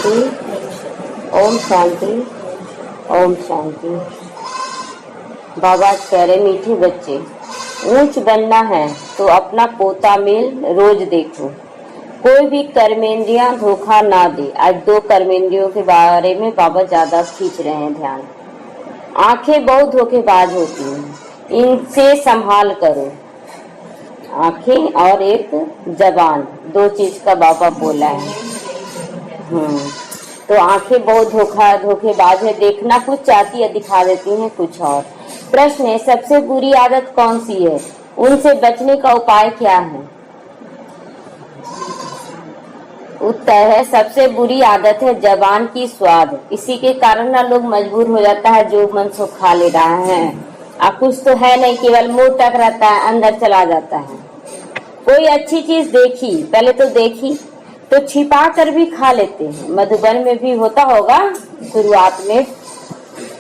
शांति, ओम शांति, ओम शांति। बाबा कह रहे मीठे बच्चे, ऊंच बनना है तो अपना पोता मेल रोज देखो। कोई भी कर्मेंद्रियां धोखा ना दे। आज 2 कर्मेंद्रियों के बारे में बाबा ज्यादा खींच रहे हैं ध्यान। आंखें बहुत धोखेबाज होती हैं, इनसे संभाल करो। आंखें और एक जबान, 2 चीज का बाबा बोला है। तो आंखें बहुत धोखेबाज है, देखना कुछ चाहती है, दिखा देती हैं कुछ और। प्रश्न है, सबसे बुरी आदत कौन सी है? उनसे बचने का उपाय क्या है? उत्तर है, सबसे बुरी आदत है जबान की स्वाद। इसी के कारण ना लोग मजबूर हो जाता है, जो मन सो खा ले रहा है। अब कुछ तो है नहीं, केवल मुंह तक रहता है, अंदर चला जाता है। कोई अच्छी चीज देखी, पहले तो देखी तो छिपा कर भी खा लेते हैं। मधुबन में भी होता होगा शुरुआत में।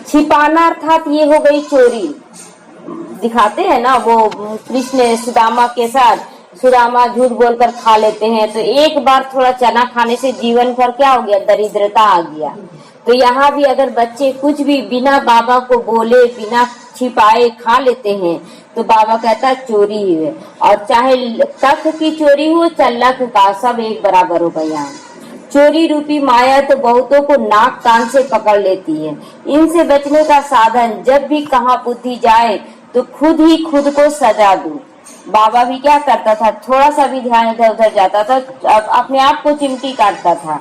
छिपाना अर्थात ये हो गई चोरी। दिखाते हैं ना वो कृष्ण सुदामा के साथ, सुदामा झूठ बोलकर खा लेते हैं। तो एक बार थोड़ा चना खाने से जीवन भर क्या हो गया, दरिद्रता आ गया। तो यहाँ भी अगर बच्चे कुछ भी बिना बाबा को बोले, बिना छिपाए खा लेते हैं तो बाबा कहता है चोरी ही है। और चाहे तक की चोरी हो, चल्लक का, सब एक बराबर हो गया। चोरी रूपी माया तो बहुतों को नाक कान से पकड़ लेती है। इनसे बचने का साधन, जब भी कहाँ बुद्धि जाए तो खुद ही खुद को सजा दो। बाबा भी क्या करता था, थोड़ा सा भी ध्यान इधर उधर जाता था, अपने आप को चिमटी काटता था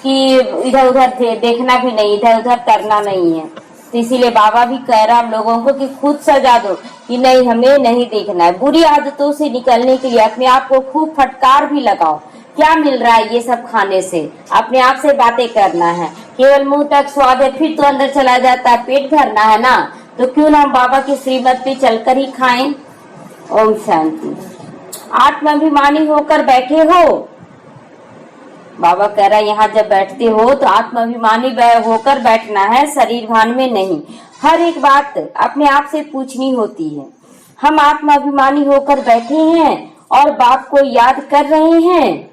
कि इधर उधर देखना भी नहीं, इधर उधर करना नहीं है। तो इसीलिए बाबा भी कह रहा हम लोगों को कि खुद सजा दो कि नहीं, हमें नहीं देखना है। बुरी आदतों से निकलने के लिए अपने आप को खूब फटकार भी लगाओ। क्या मिल रहा है ये सब खाने से? अपने आप से बातें करना है। केवल मुंह तक स्वाद है, फिर तो अंदर चला जाता है। पेट भरना है ना, तो क्यों ना हम बाबा की श्रीमत पे चलकर ही खाएं। ओम शांति। आत्माभिमानी होकर बैठे हो, बाबा कह रहा है यहाँ जब बैठते हो तो आत्माभिमानी होकर बैठना है, शरीर भान में नहीं। हर एक बात अपने आप से पूछनी होती है। हम आत्माभिमानी होकर बैठे हैं और बाप को याद कर रहे हैं।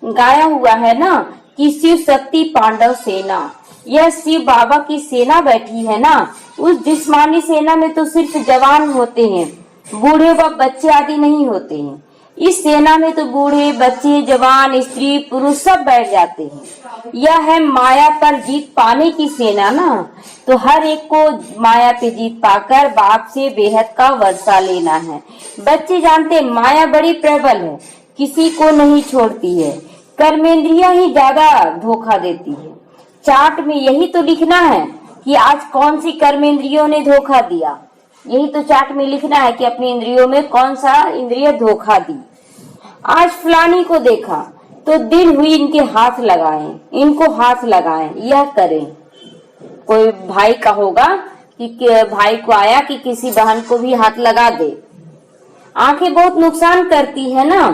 गाया हुआ है ना कि शिव शक्ति पांडव सेना। यह शिव बाबा की सेना बैठी है ना। उस जिस्मानी सेना में तो सिर्फ जवान होते हैं, बूढ़े व बच्चे आदि नहीं होते हैं। इस सेना में तो बूढ़े, बच्चे, जवान, स्त्री, पुरुष सब बैठ जाते हैं। यह है माया पर जीत पाने की सेना ना। तो हर एक को माया पे जीत पाकर बाप से बेहद का वर्षा लेना है। बच्चे जानते माया बड़ी प्रबल है, किसी को नहीं छोड़ती है। कर्मेंद्रियां ही ज्यादा धोखा देती है। चार्ट में यही तो लिखना है कि आज कौन सी कर्मेंद्रियों ने धोखा दिया। यही तो चार्ट में लिखना है कि अपनी इंद्रियों में कौन सा इंद्रिय धोखा दी। आज फलानी को देखा तो दिल हुई इनके हाथ लगाएं, इनको हाथ लगाएं, यह करें। कोई भाई का होगा कि भाई को आया कि किसी बहन को भी हाथ लगा दे। आंखें बहुत नुकसान करती है ना।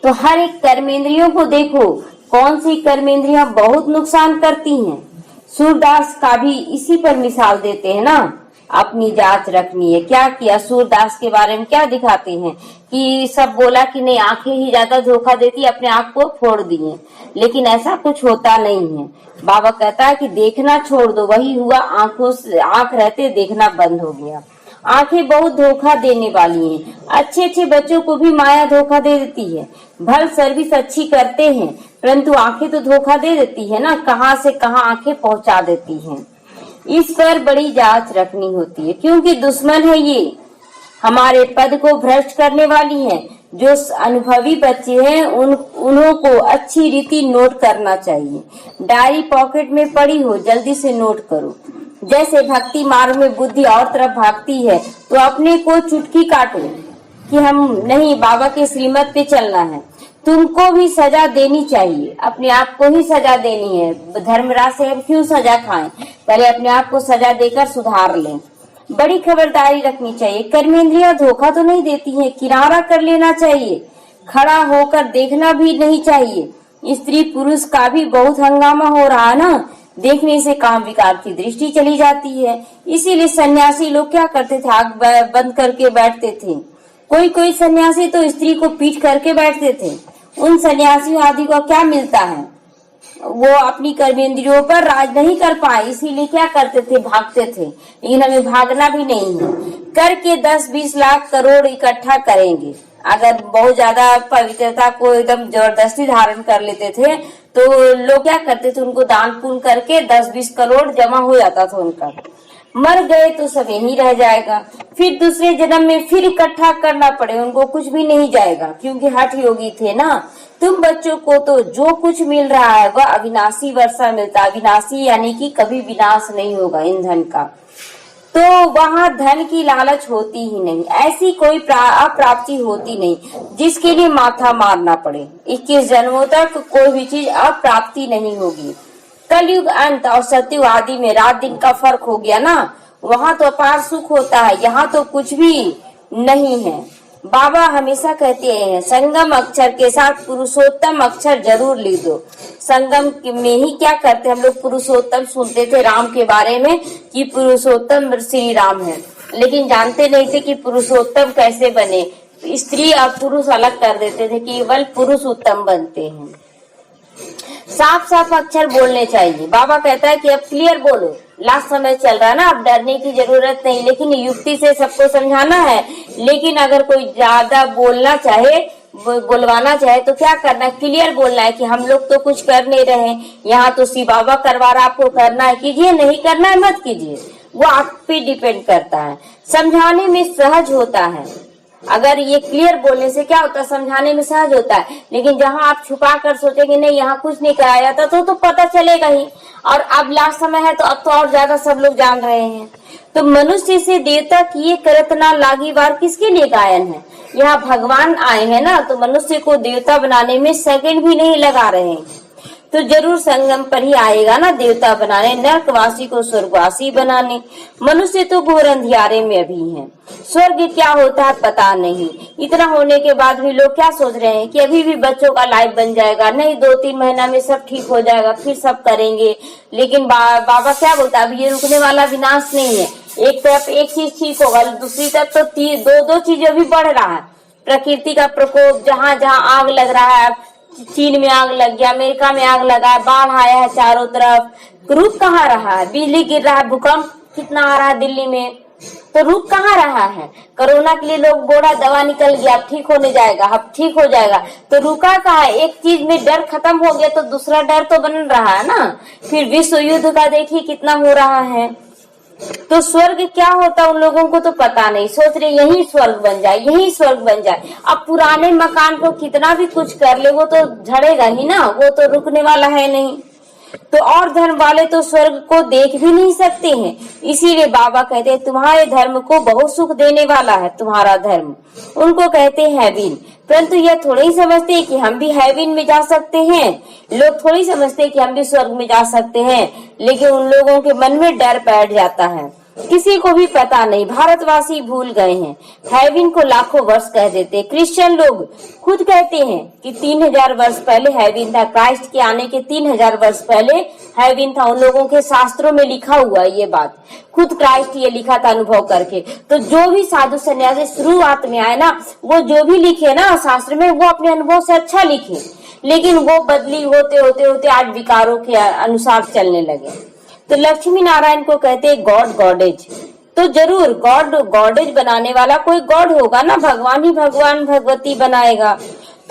तो हर एक कर्मेंद्रियों को देखो, कौन सी कर्मेंद्रियां बहुत नुकसान करती हैं। सूरदास का भी इसी पर मिसाल देते हैं ना। अपनी जांच रखनी है। क्या किया सूरदास के बारे में, क्या दिखाते हैं कि सब बोला कि नहीं, आंखें ही ज्यादा धोखा देती, अपने आप को फोड़ दिए। लेकिन ऐसा कुछ होता नहीं है। बाबा कहता है कि देखना छोड़ दो, वही हुआ। आंख रहते देखना बंद हो गया। आंखें बहुत धोखा देने वाली हैं। अच्छे अच्छे बच्चों को भी माया धोखा दे देती है। भल सर्विस अच्छी करते हैं, परंतु आंखें तो धोखा दे देती है ना। कहाँ से कहाँ आंखें पहुंचा देती हैं। इस पर बड़ी जांच रखनी होती है, क्योंकि दुश्मन है ये, हमारे पद को भ्रष्ट करने वाली है। जो अनुभवी बच्चे हैं उन्हों को अच्छी रीति नोट करना चाहिए। डायरी पॉकेट में पड़ी हो, जल्दी से नोट करो। जैसे भक्ति मार्ग में बुद्धि और तरफ भागती है, तो अपने को चुटकी काटो कि हम नहीं, बाबा के श्रीमत पे चलना है। तुमको भी सजा देनी चाहिए, अपने आप को ही सजा देनी है। धर्मराज से हम क्यों सजा खाएं, पहले अपने आप को सजा देकर सुधार लें। बड़ी खबरदारी रखनी चाहिए। कर्मेंद्रियां धोखा तो नहीं देती हैं, किनारा कर लेना चाहिए। खड़ा होकर देखना भी नहीं चाहिए। स्त्री पुरुष का भी बहुत हंगामा हो रहा है ना। देखने से काम विकार की दृष्टि चली जाती है। इसीलिए सन्यासी लोग क्या करते थे, आंख बंद करके बैठते थे। कोई कोई सन्यासी तो स्त्री को पीट करके बैठते थे। उन सन्यासियों आदि को क्या मिलता है? वो अपनी कर्मेंद्रियों पर राज नहीं कर पाए, इसीलिए क्या करते थे, भागते थे। लेकिन हमें भागना भी नहीं है। करके 10-20 लाख करोड़ इकट्ठा करेंगे। अगर बहुत ज्यादा पवित्रता को एकदम जबरदस्ती धारण कर लेते थे तो लोग क्या करते थे, उनको दान पुण्य करके 10-20 करोड़ जमा हो जाता था उनका। मर गए तो सब यहीं रह जाएगा, फिर दूसरे जन्म में फिर इकट्ठा करना पड़े, उनको कुछ भी नहीं जाएगा, क्योंकि हठ योगी थे ना। तुम बच्चों को तो जो कुछ मिल रहा है वह अविनाशी वर्षा मिलता है। अविनाशी यानी कि कभी विनाश नहीं होगा ईंधन का। तो वहां धन की लालच होती ही नहीं, ऐसी कोई अप्राप्ति होती नहीं जिसके लिए माथा मारना पड़े। 21 जन्मों तक कोई भी चीज अप्राप्ति नहीं होगी। कलयुग अंत और सतयुग आदि में रात दिन का फर्क हो गया ना, वहां तो अपार सुख होता है, यहाँ तो कुछ भी नहीं है। बाबा हमेशा कहते हैं संगम अक्षर के साथ पुरुषोत्तम अक्षर जरूर लिख दो। संगम में ही क्या करते, हम लोग पुरुषोत्तम सुनते थे राम के बारे में कि पुरुषोत्तम श्री राम है, लेकिन जानते नहीं थे कि पुरुषोत्तम कैसे बने। स्त्री और पुरुष अलग कर देते थे, केवल पुरुष उत्तम बनते हैं। साफ साफ अक्षर बोलने चाहिए। बाबा कहता है कि अब क्लियर बोलो, लास्ट समय चल रहा है ना, अब डरने की जरूरत नहीं, लेकिन युक्ति से सबको समझाना है। लेकिन अगर कोई ज्यादा बोलना चाहे, बुलवाना चाहे तो क्या करना है, क्लियर बोलना है कि हम लोग तो कुछ कर नहीं रहे, यहाँ तो शिव बाबा करवा रहा, आपको करना है कीजिए, नहीं करना है मत कीजिए। वो आप पे डिपेंड करता है। समझाने में सहज होता है। अगर ये क्लियर बोलने से क्या होता है, समझाने में सहज होता है। लेकिन जहां आप छुपा कर सोचेंगे नहीं यहाँ कुछ नहीं कराया जाता तो पता चलेगा ही। और अब लास्ट समय है तो अब तो और ज्यादा सब लोग जान रहे हैं। तो मनुष्य से देवता किए करत ना लागी वार किसके लिए गायन है। यहाँ भगवान आए हैं ना, तो मनुष्य को देवता बनाने में सेकंड भी नहीं लगा रहे हैं। तो जरूर संगम पर ही आएगा ना देवता बनाने, नरकवासी को स्वर्गवासी बनाने। मनुष्य तो घोर अंधियारे में अभी है, स्वर्ग क्या होता है पता नहीं। इतना होने के बाद भी लोग क्या सोच रहे हैं कि अभी भी बच्चों का लाइफ बन जाएगा, नहीं 2-3 महीना में सब ठीक हो जाएगा, फिर सब करेंगे। लेकिन बाबा क्या बोलता है, अब ये रुकने वाला विनाश नहीं है। एक तरफ एक चीज ठीक होगा, दूसरी तरफ तो दो चीजें भी बढ़ रहा है। प्रकृति का प्रकोप, जहाँ जहाँ आग लग रहा है, चीन में आग लग गया, अमेरिका में आग लगा है, बाढ़ आया है चारों तरफ, रुक कहाँ रहा है। बिजली गिर रहा है, भूकंप कितना आ रहा है दिल्ली में, तो रुक कहाँ रहा है। कोरोना के लिए लोग बोला दवा निकल गया, अब ठीक होने जाएगा, अब ठीक हो जाएगा, तो रुका कहाँ है। एक चीज में डर खत्म हो गया तो दूसरा डर तो बन रहा है ना। फिर विश्व युद्ध का देखिए कितना हो रहा है। तो स्वर्ग क्या होता उन लोगों को तो पता नहीं, सोच रहे यही स्वर्ग बन जाए, यही स्वर्ग बन जाए। अब पुराने मकान को कितना भी कुछ कर ले वो तो झड़ेगा ही ना, वो तो रुकने वाला है नहीं। तो और धर्म वाले तो स्वर्ग को देख भी नहीं सकते हैं। इसीलिए बाबा कहते हैं तुम्हारे धर्म को बहुत सुख देने वाला है तुम्हारा धर्म। उनको कहते हैं हेविन, परंतु यह थोड़ी ही समझते हैं कि हम भी हेविन में जा सकते हैं। लोग थोड़ी समझते हैं कि हम भी स्वर्ग में जा सकते हैं, लेकिन उन लोगों के मन में डर बैठ जाता है। किसी को भी पता नहीं, भारतवासी भूल गए हैं। हेविन को लाखों वर्ष कह देते। क्रिश्चियन लोग खुद कहते हैं कि 3000 वर्ष पहले हेविन था, क्राइस्ट के आने के 3000 वर्ष पहले हेविन था। उन लोगों के शास्त्रों में लिखा हुआ है ये बात, खुद क्राइस्ट ये लिखा था अनुभव करके। तो जो भी साधु सन्यासी शुरुआत में आए ना, वो जो भी लिखे ना शास्त्र में, वो अपने अनुभव से अच्छा लिखे, लेकिन वो बदली होते होते होते आज विकारों के अनुसार चलने लगे। तो लक्ष्मी नारायण को कहते हैं गॉड गॉडेज। तो जरूर गॉडेज बनाने वाला कोई गॉड होगा ना, भगवान ही भगवान भगवती बनाएगा।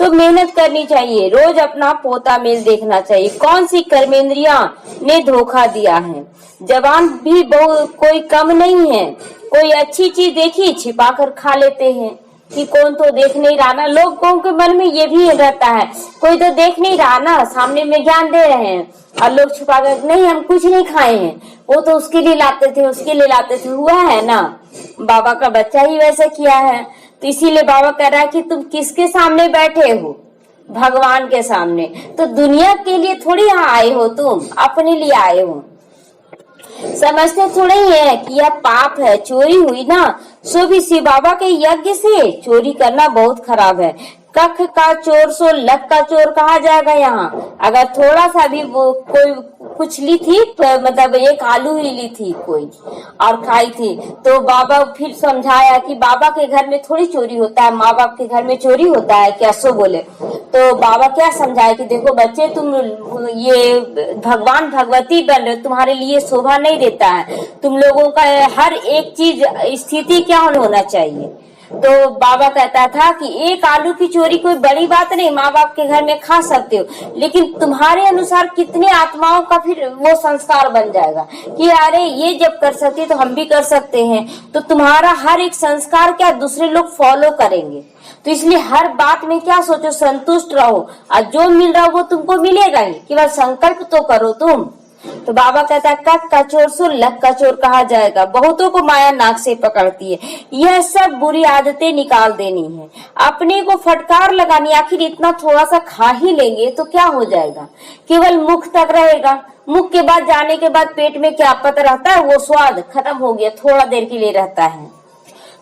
तो मेहनत करनी चाहिए, रोज अपना पोता मेल देखना चाहिए। कौन सी कर्मेंद्रियां ने धोखा दिया है। जवान भी कोई कम नहीं है, कोई अच्छी चीज देखी छिपा कर खा लेते हैं कि कौन तो देख नहीं रहा ना। लोगों के मन में ये भी रहता है कोई तो देख नहीं रहा ना, सामने में ज्ञान दे रहे हैं और लोग छुपा कर नहीं हम कुछ नहीं खाए हैं, वो तो उसके लिए लाते थे, उसके लिए लाते थे। हुआ है ना, बाबा का बच्चा ही वैसे किया है। तो इसीलिए बाबा कह रहा है कि तुम किसके सामने बैठे हो, भगवान के सामने। तो दुनिया के लिए थोड़ी यहाँ आए हो, तुम अपने लिए आए हो। समझते थोड़े ही है कि यह पाप है, चोरी हुई ना, सो भी शिव बाबा के यज्ञ से चोरी करना बहुत खराब है। कख का चोर सो लख का चोर कहा जाएगा यहाँ। अगर थोड़ा सा भी वो कुछ ली थी, मतलब एक आलू ही ली थी कोई और खाई थी। तो बाबा फिर समझाया कि बाबा के घर में थोड़ी चोरी होता है, माँ बाप के घर में चोरी होता है क्या, सो बोले। तो बाबा क्या समझाए कि देखो बच्चे, तुम ये भगवान भगवती बन रहे, तुम्हारे लिए शोभा नहीं देता है, तुम लोगों का हर एक चीज स्थिति क्या होना चाहिए। तो बाबा कहता था कि एक आलू की चोरी कोई बड़ी बात नहीं, माँ बाप के घर में खा सकते हो, लेकिन तुम्हारे अनुसार कितने आत्माओं का फिर वो संस्कार बन जाएगा कि अरे ये जब कर सकते तो हम भी कर सकते हैं। तो तुम्हारा हर एक संस्कार क्या दूसरे लोग फॉलो करेंगे। तो इसलिए हर बात में क्या सोचो, संतुष्ट रहो और जो मिल रहा हो वो तुमको मिलेगा ही, केवल संकल्प तो करो तुम। तो बाबा कहता है कक का चोर सो लक का चोर कहा जाएगा, बहुतों को माया नाक से पकड़ती है। यह सब बुरी आदतें निकाल देनी है, अपने को फटकार लगानी। आखिर इतना थोड़ा सा खा ही लेंगे तो क्या हो जाएगा, केवल मुख तक रहेगा, मुख के बाद जाने के बाद पेट में क्या पता रहता है, वो स्वाद खत्म हो गया, थोड़ा देर के लिए रहता है।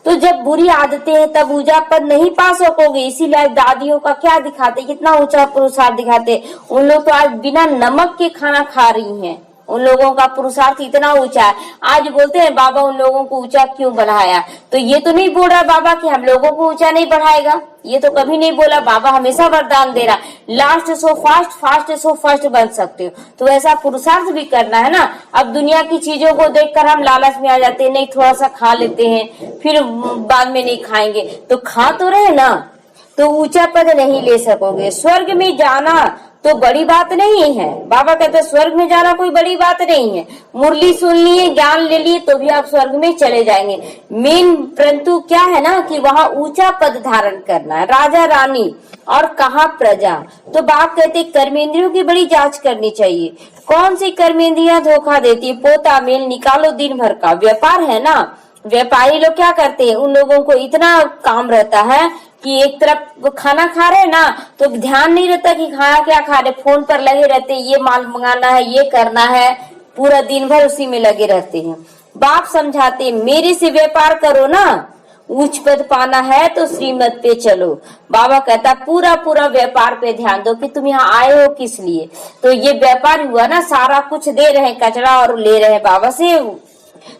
तो जब बुरी आदतें हैं तब ऊंचा पद नहीं पा सकोगे। इसीलिए दादियों का क्या दिखाते, कितना ऊंचा पुरुषार्थ दिखाते। उन लोग तो आज बिना नमक के खाना खा रही हैं, उन लोगों का पुरुषार्थ इतना ऊंचा है। आज बोलते हैं बाबा उन लोगों को ऊंचा क्यों बढ़ाया, तो ये तो नहीं बोल रहा बाबा कि हम लोगों को ऊंचा नहीं बढ़ाएगा, ये तो कभी नहीं बोला। बाबा हमेशा वरदान दे रहा, last so fast, fast so first बन सकते हो। तो ऐसा पुरुषार्थ भी करना है ना। अब दुनिया की चीजों को देखकर हम लालच में आ जाते हैं, नहीं थोड़ा सा खा लेते हैं फिर बाद में नहीं खाएंगे, तो खा तो रहे ना, तो ऊंचा पद नहीं ले सकोगे। स्वर्ग में जाना तो बड़ी बात नहीं है, बाबा कहते स्वर्ग में जाना कोई बड़ी बात नहीं है। मुरली सुन लिए, ज्ञान ले लिए तो भी आप स्वर्ग में चले जाएंगे। मेन परंतु क्या है ना कि वहाँ ऊंचा पद धारण करना है, राजा रानी और कहा प्रजा। तो बाप कहते कर्मेंद्रियों की बड़ी जांच करनी चाहिए, कौन सी कर्मेंद्रियां धोखा देती है। पोता मेल निकालो दिन भर का, व्यापार है ना। व्यापारी लोग क्या करते हैं, उन लोगों को इतना काम रहता है कि एक तरफ खाना खा रहे ना तो ध्यान नहीं रहता कि खाना क्या खा रहे, फोन पर लगे रहते, ये माल मंगाना है, ये करना है, पूरा दिन भर उसी में लगे रहते हैं। बाप समझाते मेरे से व्यापार करो ना, उच्च पद पाना है तो श्रीमत पे चलो। बाबा कहता पूरा पूरा व्यापार पे ध्यान दो कि तुम यहाँ आए हो किस लिए। तो ये व्यापार हुआ ना, सारा कुछ दे रहे कचरा और ले रहे बाबा से,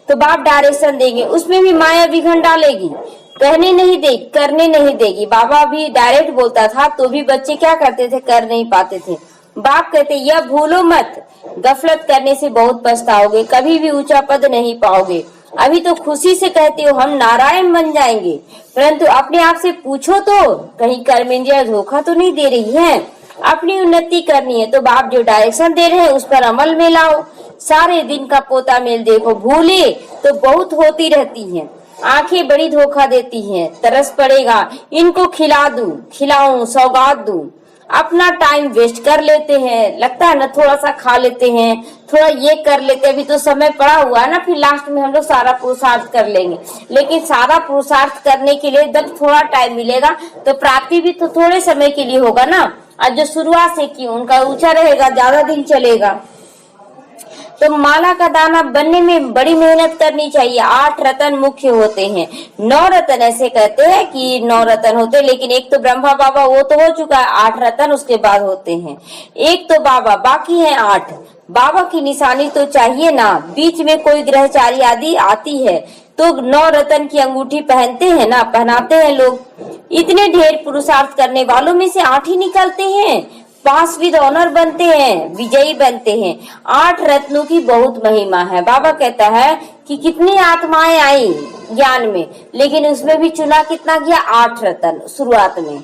तो बाप डायरेक्शन देंगे, उसमें भी माया विघन डालेगी, कहने नहीं देगी, करने नहीं देगी। बाबा भी डायरेक्ट बोलता था तो भी बच्चे क्या करते थे, कर नहीं पाते थे। बाप कहते यह भूलो मत, गफलत करने से बहुत पछताओगे, कभी भी ऊंचा पद नहीं पाओगे। अभी तो खुशी से कहते हो हम नारायण बन जाएंगे, परंतु अपने आप से पूछो तो कहीं कर्मेंद्रियां धोखा तो नहीं दे रही हैं। अपनी उन्नति करनी है तो बाप जो डायरेक्शन दे रहे हैं उस पर अमल में लाओ। सारे दिन का पोता मेल देखो, भूले तो बहुत होती रहती हैं, आंखें बड़ी धोखा देती हैं, तरस पड़ेगा इनको खिला दूं, खिलाऊं, सौगात दूं। अपना टाइम वेस्ट कर लेते हैं, लगता है ना थोड़ा सा खा लेते हैं, थोड़ा ये कर लेते हैं, अभी तो समय पड़ा हुआ है ना, फिर लास्ट में हम लोग सारा पुरुषार्थ कर लेंगे। लेकिन सारा पुरुषार्थ करने के लिए जब थोड़ा टाइम मिलेगा तो प्राप्ति भी तो थोड़े समय के लिए होगा ना। और जो शुरुआत से की उनका ऊंचा रहेगा, ज्यादा दिन चलेगा। तो माला का दाना बनने में बड़ी मेहनत करनी चाहिए। 8 रतन मुख्य होते हैं, 9 रतन ऐसे कहते हैं कि 9 रतन होते हैं, लेकिन एक तो ब्रह्मा बाबा वो तो हो चुका है, 8 रतन उसके बाद होते हैं। एक तो बाबा, बाकी है 8। बाबा की निशानी तो चाहिए ना, बीच में कोई ग्रहचारी आदि आती है तो 9 रतन की अंगूठी पहनते हैं ना, पहनाते हैं लोग। इतने ढेर पुरुषार्थ करने वालों में से 8 ही निकलते हैं, पास विद ऑनर बनते हैं, विजयी बनते हैं। 8 रत्नों की बहुत महिमा है। बाबा कहता है कि कितनी आत्माएं आई ज्ञान में, लेकिन उसमें भी चुना कितना किया, 8 रत्न शुरुआत में।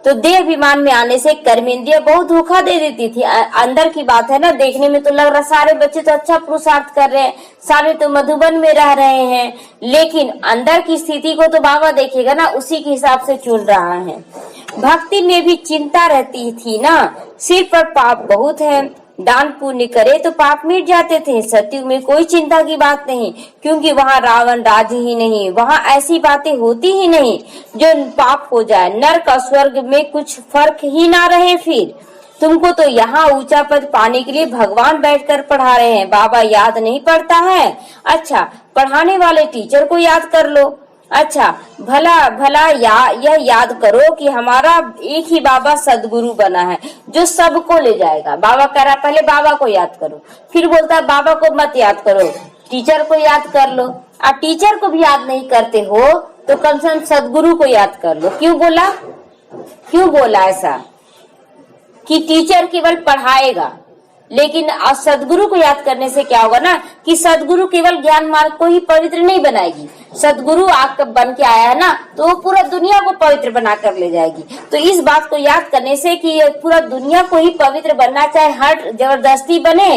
तो देह अभिमान में आने से कर्मेंद्रिया बहुत धोखा दे देती थी। अंदर की बात है ना, देखने में तो लग रहा सारे बच्चे तो अच्छा पुरुषार्थ कर रहे हैं, सारे तो मधुबन में रह रहे हैं, लेकिन अंदर की स्थिति को तो बाबा देखेगा ना, उसी के हिसाब से चुन रहा है। भक्ति में भी चिंता रहती थी ना, सिर पर पाप बहुत है, दान पुण्य करे तो पाप मिट जाते थे। सतयुग में कोई चिंता की बात नहीं, क्योंकि वहाँ रावण राज ही नहीं, वहाँ ऐसी बातें होती ही नहीं जो पाप हो जाए। नरक और स्वर्ग में कुछ फर्क ही ना रहे। फिर तुमको तो यहाँ ऊंचा पद पाने के लिए भगवान बैठकर पढ़ा रहे हैं। बाबा याद नहीं पड़ता है, अच्छा पढ़ाने वाले टीचर को याद कर लो। अच्छा, भला भला यह याद करो कि हमारा एक ही बाबा सदगुरु बना है जो सबको ले जाएगा। बाबा कह रहा पहले बाबा को याद करो, फिर बोलता है बाबा को मत याद करो, टीचर को याद कर लो। अब टीचर को भी याद नहीं करते हो तो कम से कम सदगुरु को याद कर लो। क्यों बोला ऐसा कि टीचर केवल पढ़ाएगा, लेकिन सदगुरु को याद करने से क्या होगा ना कि सदगुरु केवल ज्ञान मार्ग को ही पवित्र नहीं बनाएगी। सदगुरु आकर बन के आया है ना, तो वो पूरा दुनिया को पवित्र बनाकर ले जाएगी। तो इस बात को याद करने से कि पूरा दुनिया को ही पवित्र बनना, चाहे हट जबरदस्ती बने,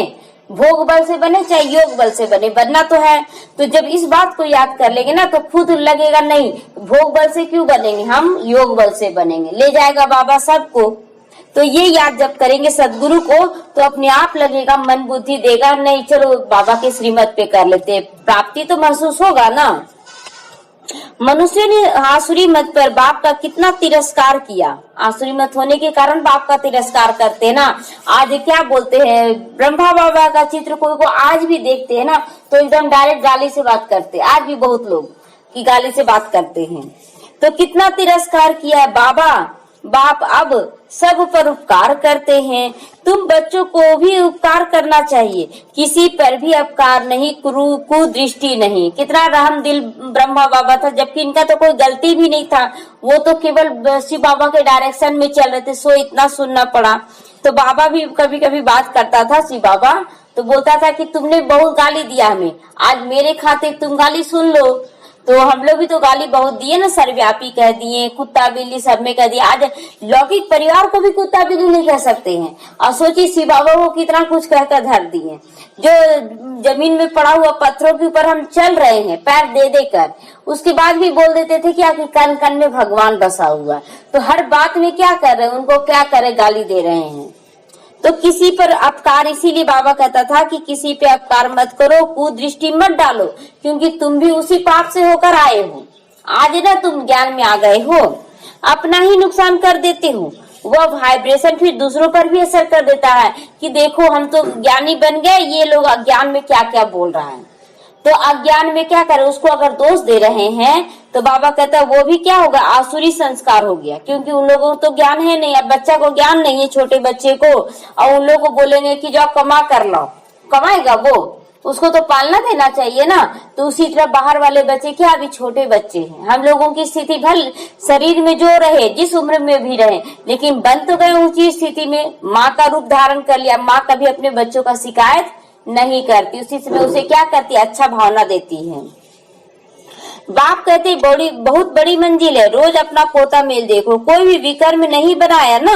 भोग बल से बने, चाहे योग बल से बने, बनना तो है। तो जब इस बात को याद कर लेंगे ना तो खुद लगेगा नहीं भोग बल से क्यों बनेंगे, हम योग बल से बनेंगे, ले जाएगा बाबा सबको। तो ये याद जब करेंगे सदगुरु को तो अपने आप लगेगा, मन बुद्धि देगा, नहीं चलो बाबा के श्रीमत पे कर लेते, प्राप्ति तो महसूस होगा ना। मनुष्य ने आसुरी मत पर बाप का कितना तिरस्कार किया। आसुरी मत होने के कारण बाप का तिरस्कार करते हैं ना। आज क्या बोलते हैं, ब्रह्मा बाबा का चित्र कोई को आज भी देखते हैं ना तो एकदम डायरेक्ट गाली से बात करते हैं। आज भी बहुत लोग की गाली से बात करते हैं। तो कितना तिरस्कार किया है बाप अब सब पर उपकार करते हैं। तुम बच्चों को भी उपकार करना चाहिए, किसी पर भी अपकार नहीं, कुदृष्टि नहीं। कितना रहम दिल ब्रह्मा बाबा था, जबकि इनका तो कोई गलती भी नहीं था, वो तो केवल शिव बाबा के डायरेक्शन में चल रहे थे, सो इतना सुनना पड़ा। तो बाबा भी कभी कभी बात करता था शिव बाबा, तो बोलता था कि तुमने बहुत गाली दिया हमें, आज मेरे खातिर तुम गाली सुन लो। तो हम लोग भी तो गाली बहुत दिए ना, सर्वव्यापी कह दिए, कुत्ता बिल्ली सब में कह दिया। आज लौकिक परिवार को भी कुत्ता बिल्ली नहीं कह सकते हैं, और सोचिए शिव बाबा को कितना कुछ कहकर धर दिए। जो जमीन में पड़ा हुआ पत्थरों के ऊपर हम चल रहे हैं पैर दे देकर, उसके बाद भी बोल देते थे कि कन कन में भगवान बसा हुआ। तो हर बात में क्या कर रहे हैं, उनको क्या करे, गाली दे रहे हैं। तो किसी पर अपकार, इसीलिए बाबा कहता था कि किसी पे अपकार मत करो, कुदृष्टि मत डालो, क्योंकि तुम भी उसी पाप से होकर आए हो। आज ना तुम ज्ञान में आ गए हो, अपना ही नुकसान कर देते हो। वह वाइब्रेशन फिर दूसरों पर भी असर कर देता है कि देखो हम तो ज्ञानी बन गए, ये लोग अज्ञान में क्या क्या बोल रहा है। तो अज्ञान में क्या करे, उसको अगर दोष दे रहे हैं तो बाबा कहता है वो भी क्या होगा, आसुरी संस्कार हो गया, क्योंकि उन लोगों को तो ज्ञान है नहीं। अब बच्चा को ज्ञान नहीं है, छोटे बच्चे को, और उन लोगों को बोलेंगे कि जाओ कमा कर लो, कमाएगा वो, उसको तो पालना देना चाहिए ना। तो उसी तरह बाहर वाले बच्चे क्या, अभी छोटे बच्चे हैं। हम लोगों की स्थिति भले शरीर में जो रहे, जिस उम्र में भी रहे, लेकिन बन तो गए ऊंची स्थिति में, माँ का रूप धारण कर लिया। माँ कभी अपने बच्चों का शिकायत नहीं करती, उसी समय उसे क्या करती है, अच्छा भावना देती है। बाप कहते बहुत बड़ी मंजिल है, रोज अपना पोता मेल देखो, कोई भी विकर्म नहीं बनाया ना।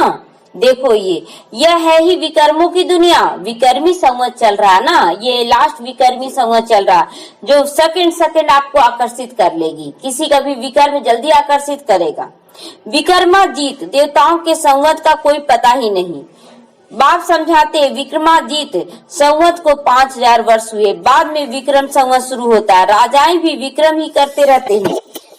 देखो यह है ही विकर्मों की दुनिया। विकर्मी संवत चल रहा है ना, ये लास्ट विकर्मी संवत चल रहा, जो सेकंड आपको आकर्षित कर लेगी। किसी का भी विकर्म जल्दी आकर्षित करेगा। विकर्माजीत देवताओं के संवत का कोई पता ही नहीं। बाप समझाते विक्रमाजीत संवत को 5000 वर्ष हुए, बाद में विक्रम संवत शुरू होता है। राजाएं भी विक्रम ही करते रहते हैं,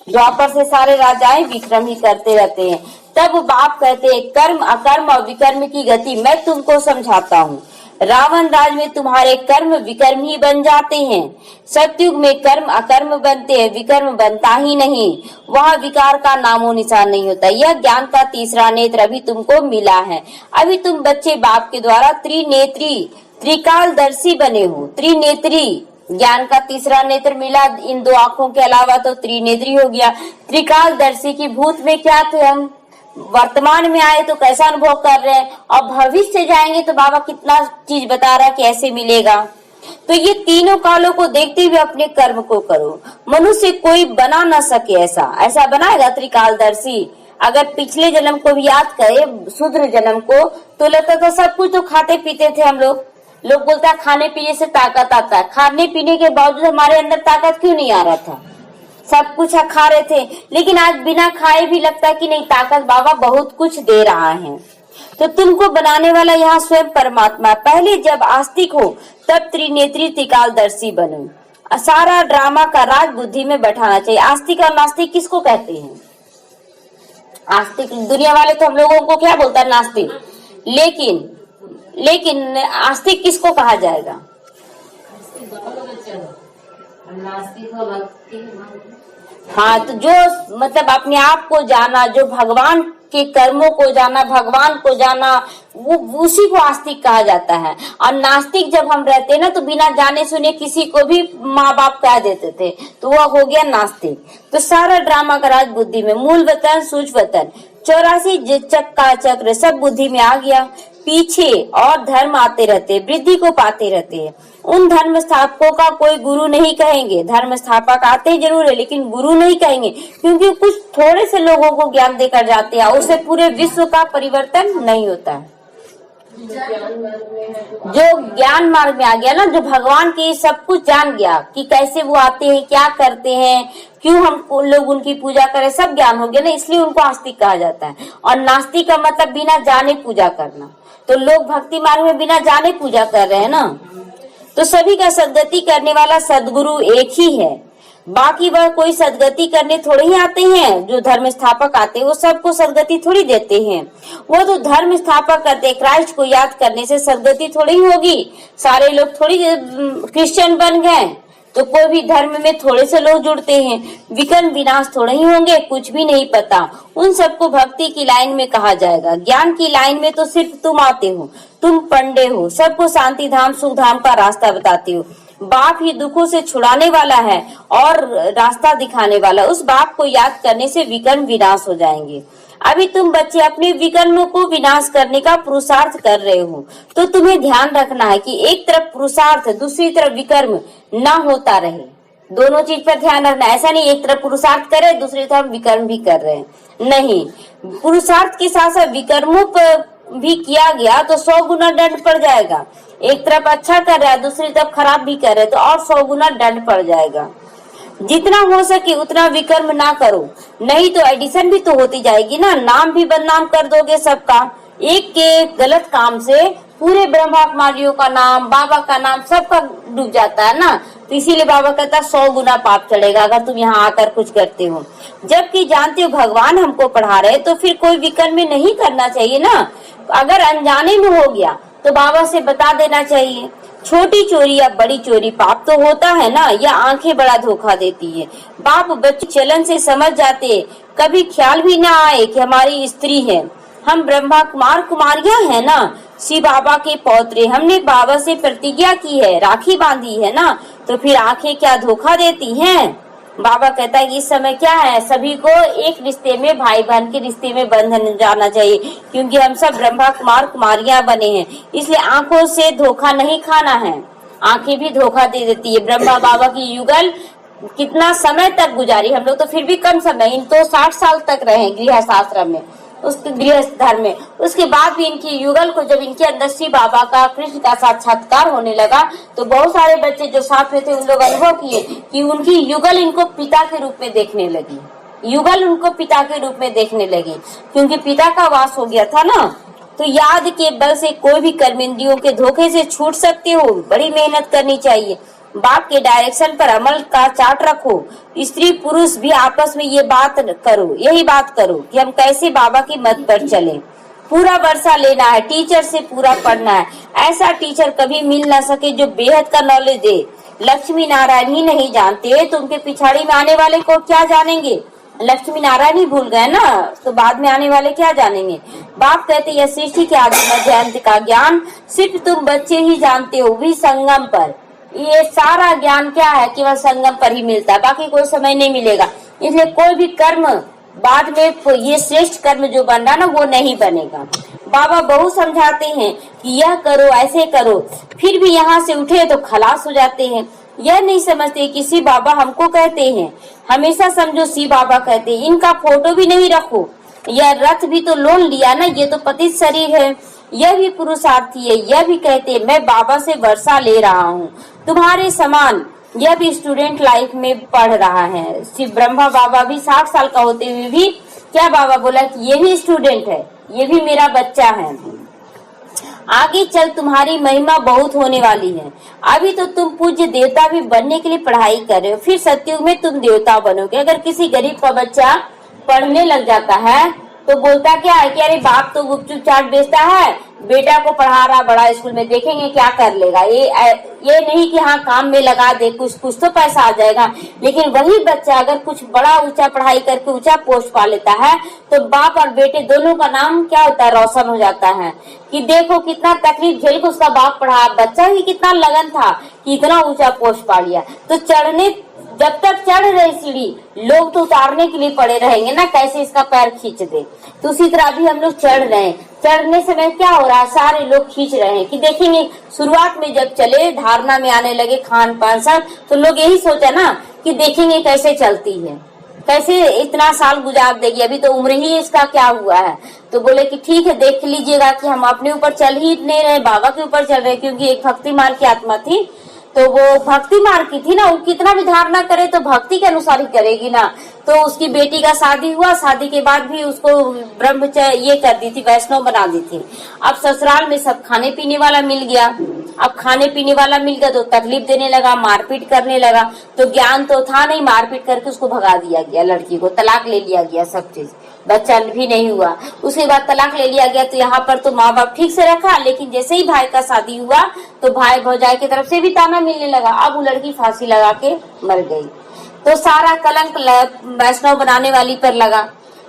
द्वापर से सारे राजाएं विक्रम ही करते रहते हैं। तब बाप कहते हैं कर्म अकर्म और विकर्म की गति मैं तुमको समझाता हूँ। रावण राज में तुम्हारे कर्म विकर्म ही बन जाते हैं। सतयुग में कर्म अकर्म बनते हैं, विकर्म बनता ही नहीं, वहाँ विकार का नामो निशान नहीं होता। यह ज्ञान का तीसरा नेत्र अभी तुमको मिला है। अभी तुम बच्चे बाप के द्वारा त्रिनेत्री त्रिकालदर्शी बने हो। त्रिनेत्री ज्ञान का तीसरा नेत्र मिला, इन दो आंखों के अलावा तो त्रिनेत्री हो गया। त्रिकालदर्शी की भूत में क्या थे हम, वर्तमान में आए तो कैसा अनुभव कर रहे हैं, और भविष्य जाएंगे तो बाबा कितना चीज बता रहा है कि ऐसे मिलेगा। तो ये तीनों कालों को देखते हुए अपने कर्म को करो। मनुष्य कोई बना न सके ऐसा बनाएगा त्रिकालदर्शी। अगर पिछले जन्म को भी याद करे, शूद्र जन्म को, तो लगता था सब कुछ तो खाते पीते थे हम लोग बोलता है खाने पीने से ताकत आता है। खाने पीने के बावजूद हमारे अंदर ताकत क्यों नहीं आ रहा था, सब कुछ खा रहे थे, लेकिन आज बिना खाए भी लगता है कि नहीं ताकत बाबा बहुत कुछ दे रहा है। तो तुमको बनाने वाला यहाँ स्वयं परमात्मा। पहले जब आस्तिक हो तब त्रिनेत्री त्रिकालदर्शी बनो। सारा ड्रामा का राज बुद्धि में बैठाना चाहिए। आस्तिक और नास्तिक किसको कहते हैं? आस्तिक दुनिया वाले तो हम लोगों को क्या बोलता है, नास्तिक, लेकिन आस्तिक किसको कहा जाएगा? हाँ, तो जो मतलब अपने आप को जाना, जो भगवान के कर्मों को जाना, भगवान को जाना, वो उसी को आस्तिक कहा जाता है। और नास्तिक जब हम रहते हैं ना, तो बिना जाने सुने किसी को भी माँ बाप कह देते थे, तो वह हो गया नास्तिक। तो सारा ड्रामा का राज बुद्धि में, मूल वतन सूक्ष्म वतन, 84 चक्का चक्र सब बुद्धि में आ गया। पीछे और धर्म आते रहते, वृद्धि को पाते रहते हैं। उन धर्म स्थापकों का कोई गुरु नहीं कहेंगे। धर्म स्थापक आते जरूर है, लेकिन गुरु नहीं कहेंगे, क्योंकि कुछ थोड़े से लोगों को ज्ञान देकर जाते हैं, उससे पूरे विश्व का परिवर्तन नहीं होता है। जो ज्ञान मार्ग में आ गया ना, जो भगवान की सब कुछ जान गया कि कैसे वो आते हैं, क्या करते हैं, क्यों हम लोग उनकी पूजा करें, सब ज्ञान हो गया ना, इसलिए उनको आस्तिक कहा जाता है। और नास्तिक का मतलब बिना जाने पूजा करना। तो लोग भक्ति मार्ग में बिना जाने पूजा कर रहे हैं ना। तो सभी का सद्गति करने वाला सदगुरु एक ही है। बाकी वह कोई सदगति करने थोड़े ही आते हैं। जो धर्म स्थापक आते हैं वो सबको सदगति थोड़ी देते हैं। वो तो धर्म स्थापक करते, क्राइस्ट को याद करने से सदगति थोड़ी ही होगी। सारे लोग थोड़ी क्रिश्चियन बन गए, तो कोई भी धर्म में थोड़े से लोग जुड़ते हैं, विकर्ण विनाश थोड़े ही होंगे, कुछ भी नहीं पता। उन सबको भक्ति की लाइन में कहा जाएगा। ज्ञान की लाइन में तो सिर्फ तुम आते हो, तुम पंडे हो, सबको शांति धाम सुख धाम का रास्ता बताते हो। बाप ही दुखों से छुड़ाने वाला है और रास्ता दिखाने वाला। उस बाप को याद करने से विकर्ण विनाश हो जाएंगे। अभी तुम बच्चे अपने विकर्मों को विनाश करने का पुरुषार्थ कर रहे हो, तो तुम्हें ध्यान रखना है कि एक तरफ पुरुषार्थ, दूसरी तरफ विकर्म ना होता रहे। दोनों चीज पर ध्यान रखना। ऐसा नहीं एक तरफ पुरुषार्थ करे, दूसरी तरफ विकर्म भी कर रहे हैं, नहीं। पुरुषार्थ के साथ साथ विकर्मों पर भी किया गया तो 100 गुना दंड पड़ जाएगा। एक तरफ अच्छा कर रहा है, दूसरी तरफ खराब भी कर रहे तो और 100 गुना दंड पड़ जाएगा। जितना हो सके उतना विकर्म ना करो, नहीं तो एडिशन भी तो होती जाएगी ना। नाम भी बदनाम कर दोगे सबका। एक के गलत काम से पूरे ब्रह्मा कुमारियों का नाम, बाबा का नाम, सबका डूब जाता है ना। तो इसीलिए बाबा कहता है 100 गुना पाप चढ़ेगा अगर तुम यहाँ आकर कुछ करते हो। जबकि जानते हो भगवान हमको पढ़ा रहे, तो फिर कोई विकर्म में नहीं करना चाहिए ना। अगर अनजाने में हो गया तो बाबा से बता देना चाहिए। छोटी चोरी या बड़ी चोरी पाप तो होता है ना, या आंखें बड़ा धोखा देती है। बाप बच्चे चलन से समझ जाते, कभी ख्याल भी ना आए कि हमारी स्त्री है। हम ब्रह्मा कुमार कुमारियां है ना, शिव बाबा के पौत्रे। हमने बाबा से प्रतिज्ञा की है, राखी बांधी है ना, तो फिर आंखें क्या धोखा देती हैं। बाबा कहता है कि इस समय क्या है, सभी को एक रिश्ते में, भाई बहन के रिश्ते में बंधन जाना चाहिए, क्योंकि हम सब ब्रह्मा कुमार कुमारियां बने हैं। इसलिए आंखों से धोखा नहीं खाना है। आंखें भी धोखा दे देती है। ब्रह्मा बाबा की युगल कितना समय तक गुजारी, हम लोग तो फिर भी कम समय, इन तो 60 साल तक रहे गृहस्थ आश्रम में, उसके गृहस्थ धर्म में। उसके बाद भी इनकी युगल को, जब इनके अंदर शिव बाबा का, कृष्ण का साक्षात्कार होने लगा, तो बहुत सारे बच्चे जो साथ में थे उन लोग अनुभव किए कि उनकी युगल इनको पिता के रूप में देखने लगी। युगल उनको पिता के रूप में देखने लगी, क्योंकि पिता का वास हो गया था ना। तो याद के बल से कोई भी कर्मेंद्रियों के धोखे से छूट सकते हो। बड़ी मेहनत करनी चाहिए। बाप के डायरेक्शन पर अमल का चार्ट रखो। स्त्री पुरुष भी आपस में ये बात करो, यही बात करो कि हम कैसे बाबा की मत पर चले। पूरा वर्षा लेना है, टीचर से पूरा पढ़ना है। ऐसा टीचर कभी मिल ना सके जो बेहद का नॉलेज दे। लक्ष्मी नारायण ही नहीं जानते तो उनके पिछाड़ी में आने वाले को क्या जानेंगे। लक्ष्मी नारायण ही भूल गए ना, तो बाद में आने वाले क्या जानेंगे। बाप कहते यह सृष्टि के आदि मध्य अंत का ज्ञान सिर्फ तुम बच्चे ही जानते हो, भी संगम पर। ये सारा ज्ञान क्या है, केवल संगम पर ही मिलता है, बाकी कोई समय नहीं मिलेगा। इसलिए कोई भी कर्म बाद में, ये श्रेष्ठ कर्म जो बन रहा ना, वो नहीं बनेगा। बाबा बहुत समझाते हैं कि यह करो, ऐसे करो, फिर भी यहाँ से उठे तो खलास हो जाते हैं। यह नहीं समझते कि शिव बाबा हमको कहते हैं। हमेशा समझो शिव बाबा कहते हैं। इनका फोटो भी नहीं रखो। यह रथ भी तो लोन लिया ना, ये तो पतित शरीर है, यह भी पुरुषार्थी है। यह भी कहते हैं मैं बाबा से वर्षा ले रहा हूँ तुम्हारे समान। यह भी स्टूडेंट लाइफ में पढ़ रहा है। शिव ब्रह्मा बाबा भी 60 साल का होते हुए भी क्या बाबा बोला कि ये भी स्टूडेंट है, ये भी मेरा बच्चा है। आगे चल तुम्हारी महिमा बहुत होने वाली है। अभी तो तुम पूज्य देवता भी बनने के लिए पढ़ाई कर रहे हो, फिर सतयुग में तुम देवता बनोगे। अगर किसी गरीब का बच्चा पढ़ने लग जाता है तो बोलता क्या है कि अरे बाप तो गुपचुप चाट बेचता है, बेटा को पढ़ा रहा बड़ा स्कूल में, देखेंगे क्या कर लेगा। ये नहीं कि हाँ काम में लगा दे, कुछ कुछ तो पैसा आ जाएगा। लेकिन वही बच्चा अगर कुछ बड़ा ऊंचा पढ़ाई करके ऊंचा पोस्ट पा लेता है तो बाप और बेटे दोनों का नाम क्या होता है, रोशन हो जाता है। कि देखो कितना तकलीफ झेल के उसका बाप पढ़ा, बच्चा ही कितना लगन था कि इतना ऊंचा पोस्ट पा लिया। तो चढ़ने, जब तक चढ़ रहे सीढ़ी, लोग तो उतारने के लिए पड़े रहेंगे ना, कैसे इसका पैर खींच दे। तो उसी तरह अभी हम लोग चढ़ रहे हैं, चढ़ने समय क्या हो रहा है, सारे लोग खींच रहे हैं। कि देखेंगे शुरुआत में जब चले, धारणा में आने लगे खान पान सब, तो लोग यही सोचा ना कि देखेंगे कैसे चलती है, कैसे इतना साल गुजार देगी, अभी तो उम्र ही इसका क्या हुआ है। तो बोले कि ठीक है, देख लीजिएगा कि हम अपने ऊपर चल ही नहीं रहे, बाबा के ऊपर चल रहे। क्योंकि एक भक्ति मार्ग की आत्मा थी, तो वो भक्ति मार्ग की थी ना, वो कितना भी धारणा करे तो भक्ति के अनुसार ही करेगी ना। तो उसकी बेटी का शादी हुआ, शादी के बाद भी उसको ब्रह्मचर्य ये कर दी थी, वैष्णव बना दी थी। अब ससुराल में सब खाने पीने वाला मिल गया। अब खाने पीने वाला मिल गया तो तकलीफ देने लगा, मारपीट करने लगा। तो ज्ञान तो था नहीं, मारपीट करके उसको भगा दिया गया, लड़की को तलाक ले लिया गया, सब चीज, बच्चा भी नहीं हुआ। उसके बाद तलाक ले लिया गया। तो यहाँ पर तो माँ बाप ठीक से रखा, लेकिन जैसे ही भाई का शादी हुआ तो भाई भौजाई की तरफ से भी ताना मिलने लगा। अब वो लड़की फांसी लगा के मर गई। तो सारा कलंक वैष्णव बनाने वाली पर लगा।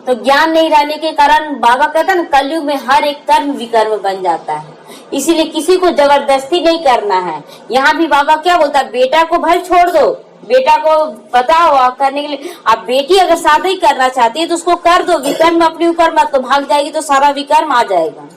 तो ज्ञान नहीं रहने के कारण बाबा कहता ना, कलयुग में हर एक कर्म विकर्म बन जाता है। इसीलिए किसी को जबरदस्ती नहीं करना है। यहाँ भी बाबा क्या बोलता है, बेटा को भाई छोड़ दो, बेटा को बताओ करने के लिए। अब बेटी अगर शादी करना चाहती है तो उसको कर दो, विकर्म अपने ऊपर मत, तो भाग जाएगी तो सारा विकर्म आ जाएगा।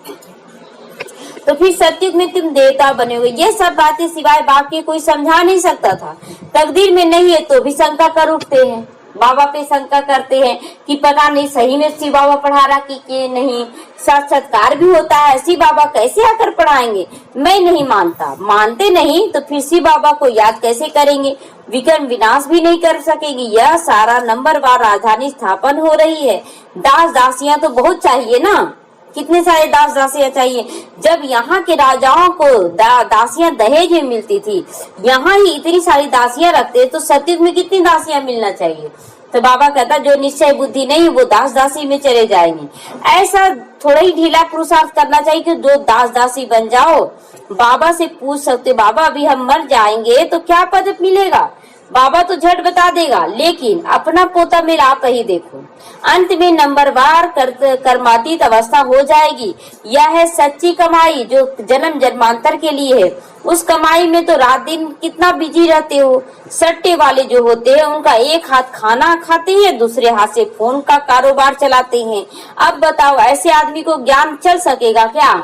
तो फिर सतयुग में तुम देवता बने हुए। ये सब बातें सिवाय बाप के कोई समझा नहीं सकता था। तकदीर में नहीं है तो भी शंका कर उठते हैं, बाबा पे शंका करते हैं कि पता नहीं सही में शिव बाबा पढ़ा रहा कि नहीं। साक्षात्कार भी होता है, शिव बाबा कैसे आकर पढ़ाएंगे। मैं नहीं मानता, मानते नहीं तो फिर शिव बाबा को याद कैसे करेंगे, विकर्म विनाश भी नहीं कर सकेगी। यह सारा नंबरवार राजधानी स्थापन हो रही है। दास दासियां तो बहुत चाहिए ना, कितने सारे दास दासियां चाहिए। जब यहाँ के राजाओं को दासियां दहेज में मिलती थी, यहाँ ही इतनी सारी दासियां रखते तो सतयुग में कितनी दासियां मिलना चाहिए। तो बाबा कहता जो निश्चय बुद्धि नहीं वो दास दासी में चले जाएंगे। ऐसा थोड़ा ही ढीला पुरुषार्थ करना चाहिए कि दो दास दासी बन जाओ। बाबा से पूछ सकते, बाबा अभी हम मर जाएंगे तो क्या पद मिलेगा। बाबा तो झट बता देगा, लेकिन अपना पोता मेरा आप ही देखो। अंत में नंबरवार कर्मातीत अवस्था हो जाएगी। यह है सच्ची कमाई जो जन्म जन्मांतर के लिए है। उस कमाई में तो रात दिन कितना बिजी रहते हो। सट्टे वाले जो होते हैं उनका एक हाथ खाना खाते हैं, दूसरे हाथ से फोन का कारोबार चलाते हैं। अब बताओ ऐसे आदमी को ज्ञान चल सकेगा क्या।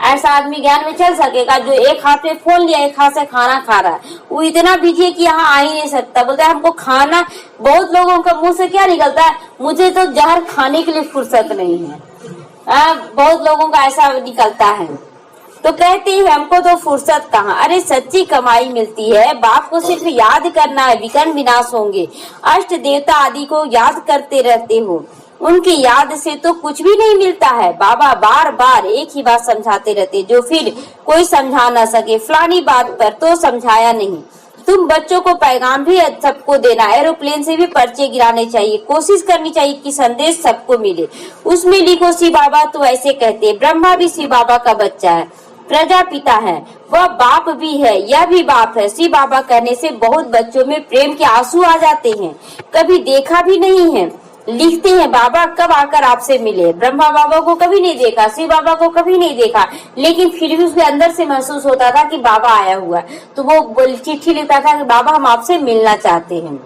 ऐसा आदमी ज्ञान में चल सकेगा जो एक हाथ में फोन लिया एक हाथ से खाना खा रहा है। वो इतना बिजी है कि यहाँ आ ही नहीं सकता। बोलता है हमको खाना, बहुत लोगों का मुंह से क्या निकलता है, मुझे तो जहर खाने के लिए फुर्सत नहीं है। बहुत लोगों का ऐसा निकलता है। तो कहते हैं हमको तो फुर्सत कहाँ। अरे सच्ची कमाई मिलती है, बाप को सिर्फ याद करना है, विकर्म विनाश होंगे। अष्ट देवता आदि को याद करते रहते हो, उनकी याद से तो कुछ भी नहीं मिलता है। बाबा बार बार एक ही बात समझाते रहते जो फिर कोई समझा न सके। फलानी बात पर तो समझाया नहीं। तुम बच्चों को पैगाम भी सबको देना, एरोप्लेन से भी पर्चे गिराने चाहिए। कोशिश करनी चाहिए कि संदेश सबको मिले। उसमें लिखो शिव बाबा तो ऐसे कहते, ब्रह्मा भी शिव बाबा का बच्चा है, प्रजापिता है, वह बाप भी है, यह भी बाप है। शिव बाबा कहने से बहुत बच्चों में प्रेम के आंसू आ जाते हैं। कभी देखा भी नहीं है, लिखते हैं बाबा कब आकर आपसे मिले। ब्रह्मा बाबा को कभी नहीं देखा, शिव बाबा को कभी नहीं देखा, लेकिन फिर भी उसके अंदर से महसूस होता था कि बाबा आया हुआ है। तो वो चिट्ठी लिखता था कि बाबा हम आपसे मिलना चाहते हैं।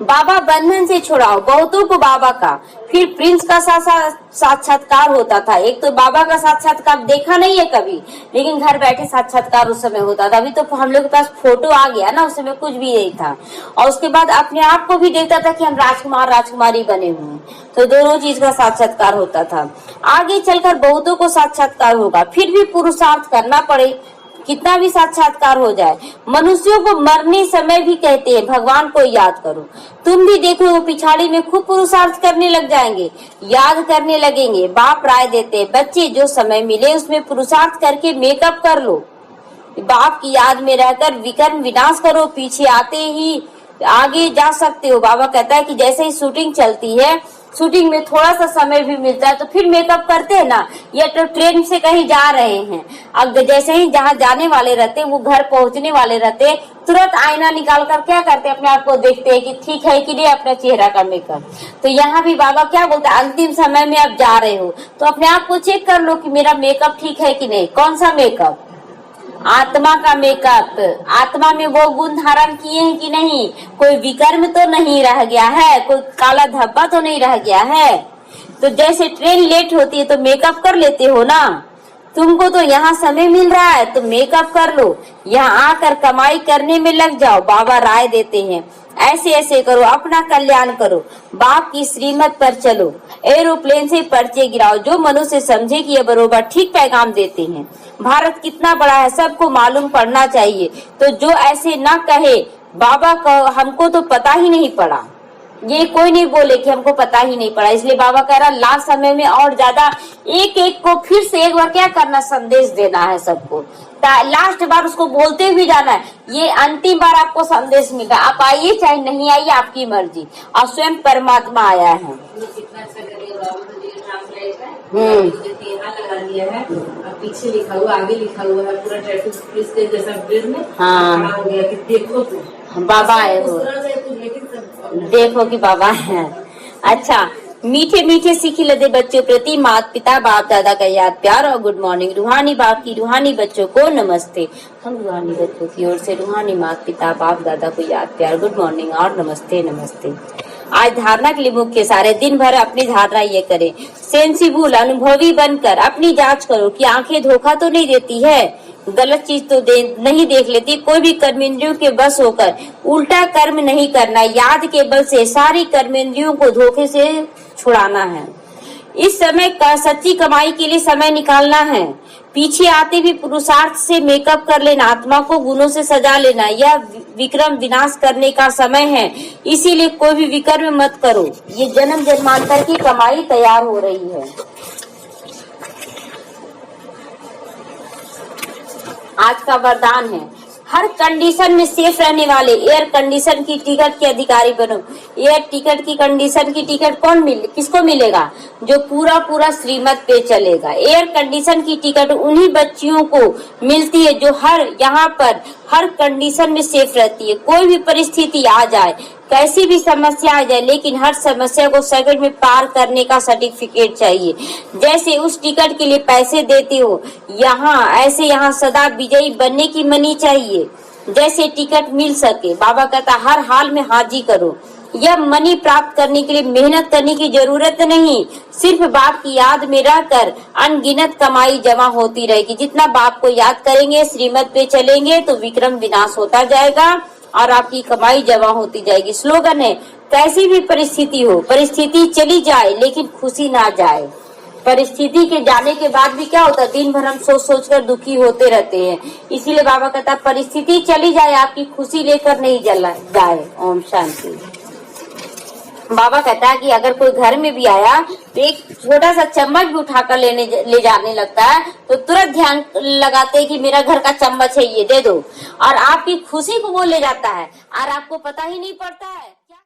बाबा बंधन से छुड़ाओ बहुतों को बाबा का। फिर प्रिंस का साक्षात्कार होता था। एक तो बाबा का साक्षात्कार देखा नहीं है कभी, लेकिन घर बैठे साक्षात्कार उस समय होता था। अभी तो हम लोग के पास फोटो आ गया ना, उस समय कुछ भी नहीं था। और उसके बाद अपने आप को भी देखता था कि हम राजकुमार राजकुमारी बने हुए हैं। तो दोनों चीज का साक्षात्कार होता था। आगे चलकर बहुतों को साक्षात्कार होगा, फिर भी पुरुषार्थ करना पड़े, कितना भी साक्षात्कार हो जाए। मनुष्यों को मरने समय भी कहते हैं भगवान को याद करो। तुम भी देखो वो पिछाड़ी में खूब पुरुषार्थ करने लग जाएंगे, याद करने लगेंगे। बाप राय देते बच्चे जो समय मिले उसमें पुरुषार्थ करके मेकअप कर लो। बाप की याद में रहकर विकर्म विनाश करो, पीछे आते ही आगे जा सकते हो। बाबा कहता है कि जैसे ही शूटिंग चलती है शूटिंग में थोड़ा सा समय भी मिलता है तो फिर मेकअप करते हैं ना। या तो ट्रेन से कहीं जा रहे हैं, अब जैसे ही जहाँ जाने वाले रहते हैं, वो घर पहुंचने वाले रहते हैं, तुरंत आईना निकाल कर क्या करते हैं, अपने आप को देखते हैं कि ठीक है कि नहीं अपना चेहरा का मेकअप। तो यहाँ भी बाबा क्या बोलते हैं, अंतिम समय में आप जा रहे हो तो अपने आप को चेक कर लो कि मेरा मेकअप ठीक है कि नहीं। कौन सा मेकअप? आत्मा का मेकअप। आत्मा में वो गुण धारण किए हैं कि नहीं, कोई विकर्म तो नहीं रह गया है, कोई काला धब्बा तो नहीं रह गया है। तो जैसे ट्रेन लेट होती है तो मेकअप कर लेते हो ना, तुमको तो यहाँ समय मिल रहा है तो मेकअप कर लो, यहाँ आकर कमाई करने में लग जाओ। बाबा राय देते हैं ऐसे ऐसे करो, अपना कल्याण करो, बाप की श्रीमत पर चलो, एरोप्लेन से पर्चे गिराओ। जो मनुष्य समझे कि ये बरोबर ठीक पैगाम देते हैं। भारत कितना बड़ा है सबको मालूम पड़ना चाहिए। तो जो ऐसे ना कहे बाबा को हमको तो पता ही नहीं पड़ा, ये कोई नहीं बोले कि हमको पता ही नहीं पड़ा। इसलिए बाबा कह रहा लास्ट समय में और ज्यादा एक एक को फिर से एक बार क्या करना, संदेश देना है सबको। लास्ट बार उसको बोलते भी जाना है, ये अंतिम बार आपको संदेश मिला। आप आइए चाहे नहीं आइए आपकी मर्जी, और स्वयं परमात्मा आया है। लगा दिया है, पीछे लिखा हुआ आगे लिखा हुआ है, पूरा ट्रैफिक पुलिस के जैसा ब्रेड में हाँ हो गया कि देखो तो बाबा है वो, देखो कि बाबा है। अच्छा, मीठे मीठे सीखी लदे बच्चों प्रति माता पिता बाप दादा का याद प्यार और गुड मॉर्निंग। रूहानी बाप की रूहानी बच्चों को नमस्ते। हम रूहानी बच्चों की ओर से रूहानी माता पिता बाप दादा को याद प्यार गुड मॉर्निंग और नमस्ते नमस्ते। आज धारणा के लिए मुख्य सारे दिन भर अपनी धारणा ये करें, सेंसिबल अनुभवी बनकर अपनी जांच करो कि आंखें धोखा तो नहीं देती है, गलत चीज तो नहीं देख लेती। कोई भी कर्मेंद्रियों के बस होकर उल्टा कर्म नहीं करना, याद के बल से सारी कर्मेंद्रियों को धोखे से छुड़ाना है। इस समय का सच्ची कमाई के लिए समय निकालना है। पीछे आते भी पुरुषार्थ से मेकअप कर लेना, आत्मा को गुणों से सजा लेना। यह विक्रम विनाश करने का समय है, इसीलिए कोई भी विक्रम मत करो। ये जन्म जन्मांतर की कमाई तैयार हो रही है। आज का वरदान है, हर कंडीशन में सेफ रहने वाले एयर कंडीशन की टिकट के अधिकारी बनो। एयर टिकट की कंडीशन की टिकट किसको मिलेगा? जो पूरा पूरा श्रीमत पे चलेगा। एयर कंडीशन की टिकट उन्हीं बच्चियों को मिलती है जो यहाँ पर हर कंडीशन में सेफ रहती है। कोई भी परिस्थिति आ जाए, कैसी भी समस्या आ जाए, लेकिन हर समस्या को सेकंड में पार करने का सर्टिफिकेट चाहिए। जैसे उस टिकट के लिए पैसे देते हो, ऐसे यहाँ सदा विजयी बनने की मनी चाहिए, जैसे टिकट मिल सके। बाबा कहता हर हाल में हाजी करो। यह मनी प्राप्त करने के लिए मेहनत करने की जरूरत नहीं, सिर्फ बाप की याद में रहकर अनगिनत कमाई जमा होती रहेगी। जितना बाप को याद करेंगे, श्रीमत पे चलेंगे, तो विक्रम विनाश होता जाएगा और आपकी कमाई जमा होती जाएगी। स्लोगन है, कैसी भी परिस्थिति हो, परिस्थिति चली जाए लेकिन खुशी ना जाए। परिस्थिति के जाने के बाद भी क्या होता है, दिन भर हम सोच कर दुखी होते रहते हैं। इसीलिए बाबा कहता परिस्थिति चली जाए, आपकी खुशी लेकर नहीं जाए। ओम शांति। बाबा कहता है कि अगर कोई घर में भी आया तो एक छोटा सा चम्मच भी उठाकर ले जाने लगता है तो तुरंत ध्यान लगाते हैं कि मेरा घर का चम्मच है, ये दे दो, और आपकी खुशी को वो ले जाता है और आपको पता ही नहीं पड़ता है।